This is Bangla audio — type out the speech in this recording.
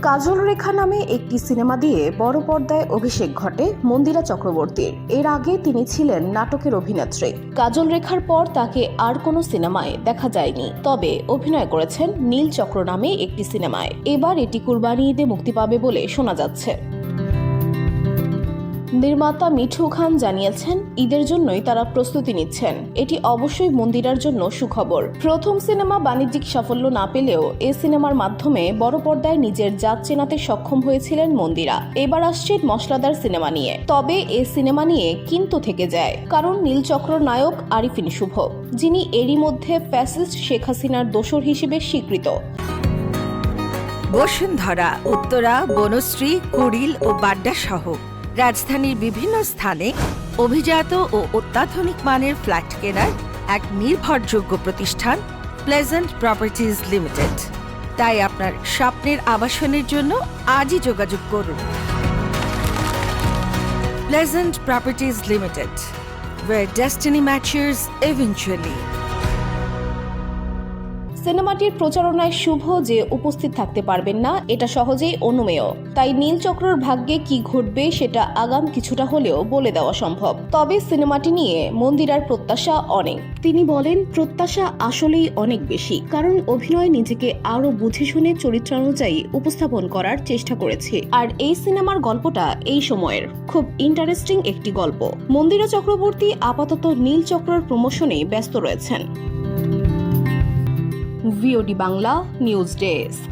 কাজল রেখা নামে একটি সিনেমা দিয়ে বড় পর্দায় অভিষেক ঘটে মন্দিরা চক্রবর্তীর। এর আগে তিনি ছিলেন নাটকের অভিনেত্রী। কাজল রেখার পর তাকে আর কোনো সিনেমায় দেখা যায়নি, তবে অভিনয় করেছেন নীল চক্র নামে একটি সিনেমায়। এবার এটি কুরবানি ঈদে মুক্তি পাবে বলে শোনা যাচ্ছে। নির্মাতা মিঠু খান জানিয়েছেন, ঈদের জন্যই তারা প্রস্তুতি নিচ্ছেন। এটি অবশ্যই মন্দিরার জন্য সুখবর। প্রথম সিনেমা বাণিজ্যিক সাফল্য না পেলেও এই সিনেমার মাধ্যমে বড় পর্দায় নিজের জাত চেনাতে সক্ষম হয়েছিলেন মন্দিরা। এবার আসছে মশলাদার সিনেমা নিয়ে, তবে এই সিনেমা নিয়ে কিন্তু থেকে যায়, কারণ নীলচক্র নায়ক আরিফিন শুভ, যিনি এরই মধ্যে ফ্যাসিস্ট শেখ হাসিনার দোসর হিসেবে স্বীকৃত। বসুন্ধরা, উত্তরা, বনশ্রী, কুড়িল ও বাড্ডা সহ রাজধানীর বিভিন্ন স্থানে অভিজাত ও অত্যাধুনিক মানের ফ্ল্যাট কেনার এক নির্ভরযোগ্য প্রতিষ্ঠান প্লেজেন্ট প্রপার্টিজ লিমিটেড। তাই আপনার স্বপ্নের আবাসনের জন্য আজই যোগাযোগ করুন। Pleasant properties limited, where destiny matches eventually. সিনেমাটির প্রচারণায় শুভ যে উপস্থিত থাকতে পারবেন না, এটা সহজেই অনুমেয়। তাই নীলচক্রর ভাগ্যে কি ঘটবে সেটা আগাম কিছুটা হলেও বলে দেওয়া সম্ভব। তবে সিনেমাটি নিয়ে মন্দিরার প্রত্যাশা অনেক। তিনি বলেন, প্রত্যাশা আসলেই অনেক বেশি, কারণ অভিনয় নিজেকে আরো বুঝে শুনে চরিত্রানুযায়ী উপস্থাপন করার চেষ্টা করেছে। আর এই সিনেমার গল্পটা এই সময়ের খুব ইন্টারেস্টিং একটি গল্প। মন্দিরা চক্রবর্তী আপাতত নীলচক্রর প্রমোশনে ব্যস্ত রয়েছেন। VOD Bangla news desk.